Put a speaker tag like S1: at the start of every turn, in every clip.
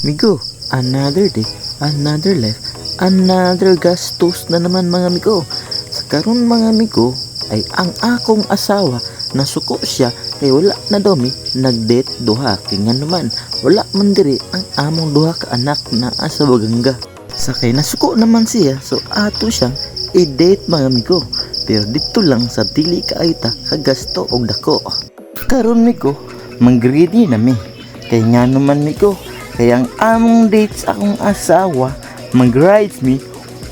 S1: Migo, another day, another life, another gastos na naman mga migo. Sa karon mga migo ay ang akong asawa nasuko siya kay wala na domi nagdate duha kay nga naman wala man diri ang among duha ka anak na asa Baganga. Sakay nasuko naman siya so ato siyang i-date mga migo. Pero dito lang sa dili kaayta kagasto og dako. Karon migo, mag-ready na mi. Kay nga naman migo, kay ang among date sa akong asawa mag-rides mi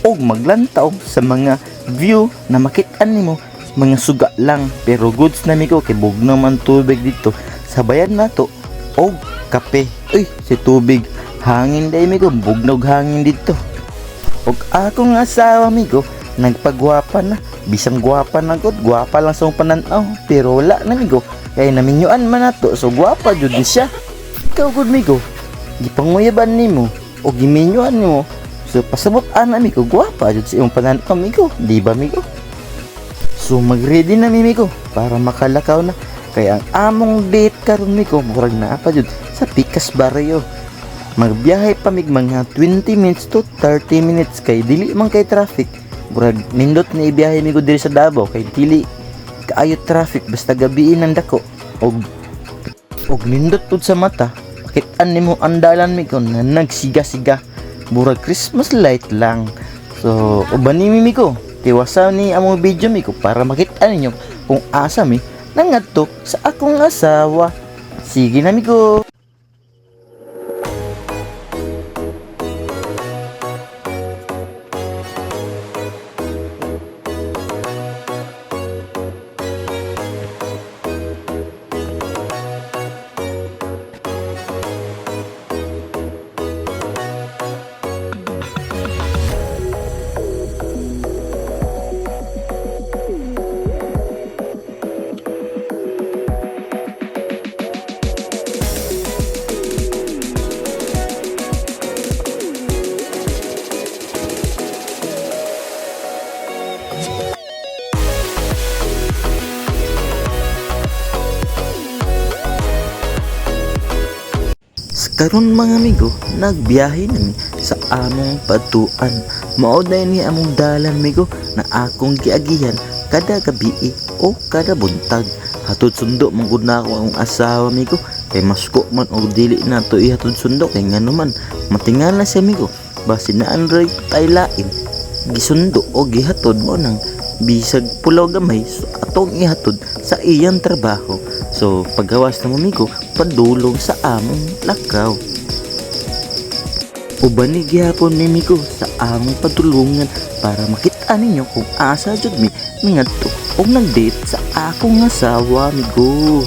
S1: o maglantaw sa mga view na makit-an nimo mga suga lang pero goods na migo kay bug naman tubig dito sabayan nato og kape. Uy, si tubig hangin day migo, bugnog hangin dito. Og akong asawa migo nagpagwapa na, bisang gwapa na gud, gwapa lang sa pananaw pero wala na migo kay naminyuan man nato so gwapa jud siya. Ikaw gud migo, gipanguyaban nimo o giminyuan nimo so pasabot ana migo gwapa jud sa imong pananaw migo, di ba migo? So mag-ready na migo para makalakaw na kay ang among date karon migo murag naa pa jud sa Pikas Barrio. Magbiyahe pa mig mga 20 minutes to 30 minutes kay dili man kay traffic. Murag nindot na ibiyahe migo diri sa Davao kay dili kaayo traffic basta gabiin ang dako og nindot pud sa mata makit-an nimo ang dalan migo na nagsiga-siga murag Christmas light lang. So uban ni migo tiwasa ni among video migo para makita ninyo kung asa mi nangadto sa akong asawa. Sige na migo. Karon mga amigo, nagbiyahe nami sa among patuan. Mao day ni among dalan migo na akong giagihan kada gabi o kada buntag. Hatod sundo manggod na ako ang asawa migo kay masko man og dili nato ihatod sundo kay ngano man matingala siya migo. Basi na androy tay lain gisundo o gihatod mo nang bisag pulaw gamay so atong ihatod sa iyang trabaho. So paggawas na mo migo padulong sa among lakaw. Uban ni gihapon ni migo sa among padulungan para makita ninyo kung asa jud mi ngadto og nag-date sa akong asawa migo.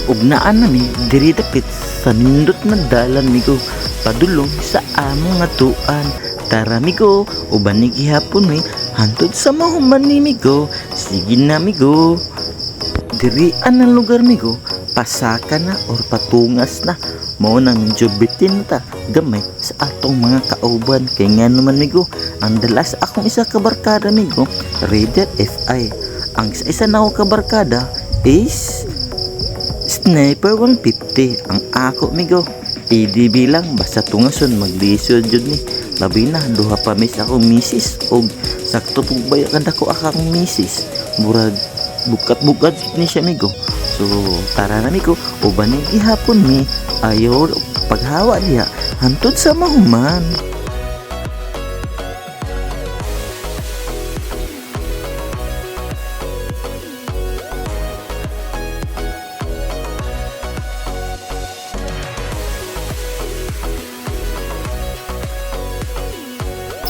S1: Ug naan nami diri dapit sa nindot na dalan migo padulong sa among atuan. Tara migo, uban ni gihapon mi hantod sa mahuman ni migo. Sige na migo. Diri ang lugar migo, pasaka na or patungas na. Mao nang medyo bitin ta gamay sa atong mga kauban kay nga naman migo ang dalas akong isa ka barkada migo, Raider FI. Ang isa na ako ka barkada is Sniper 150 ang ako migo. PDB lang basta tungason maglisod jud ni. Labi na duha pa mis akong misis og sakto pug baya kada ko akong misis. Murag bukat-bukat ni siya migo. So tara na migo, uban ni gihapon mi ayo paghawa diha hantod sa mahuman.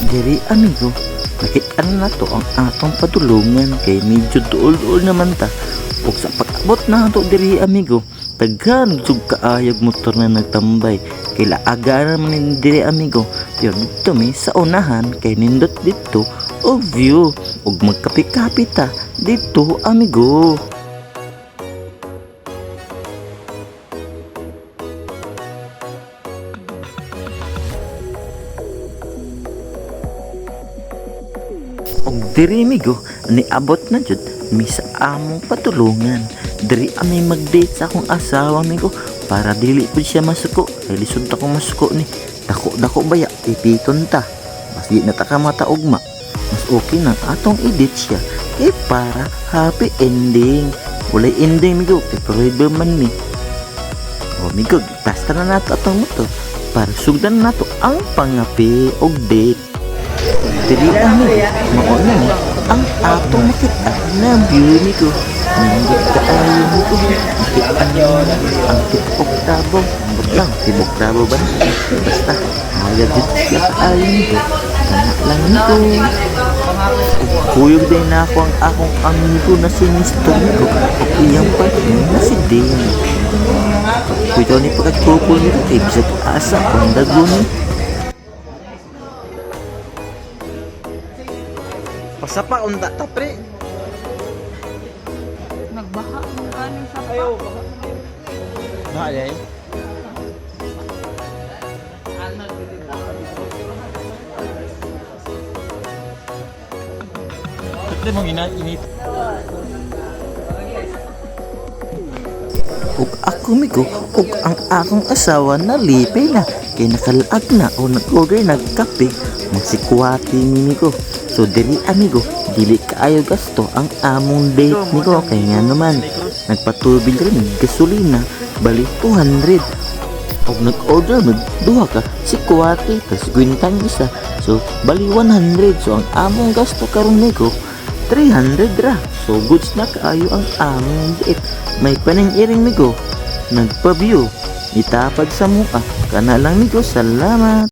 S1: Diri amigo, nakita na to ang atong padulungan kay medyo duol-duol naman ta. Ug sa pag-abot na to diri amigo, daghan jud kaayog motor na nagtambay. Kay laaga naman ni diri amigo. Pero dito mi sa unahan kay nindot dito o view ug magkapi-kapi ta dito amigo. diri migo niabot na jud mi sa among patulungan. Diri ami mag-date sa akong asawa migo para dili pud siya masuko. Kay lisod ta kong masuko ni. Dako baya ipiton ta. Mas di na ta ka mataugma. Mas okay nang atong edit siya kay para happy ending. Walay ending migo kay forever man mi. O migo, basta na nato atong motor para sugdan nato ang pangapi og date. Dili ami mauna ni ang atong makita na view migo. Nindot kaayo migo. Makita niyo ang tipok tabo. Lang, tibok tabo ba? Basta, mayagit siya kaayo migo. Kana lang migo. Kuyog din na ako ang akong amigo na si Mr. Migo o iyang partner na si Dane. Kuya ni pagkakupol nito kay bisag asa ang dagon.
S2: Pasapa unta tapre.
S3: Nagbaha ang kaning sa
S2: Baha day. Ito mong init.
S1: Ug ako migo ug ang akong asawa na lipay na kay nakalaag na o nag-order nagkape magsikwati ni migo. So dili amigo, dili kaayo gasto ang among date migo kay nga naman nagpatubig rin gasolina bali 200. Ug nag-order mag duha ka sikwati tas gwintang isa. So bali 100. So ang among gasto karon migo 300 ra. So goods na kaayo ang among date. May paning-iring migo nagpa-view itapad sa mukha kana lang migo. Salamat.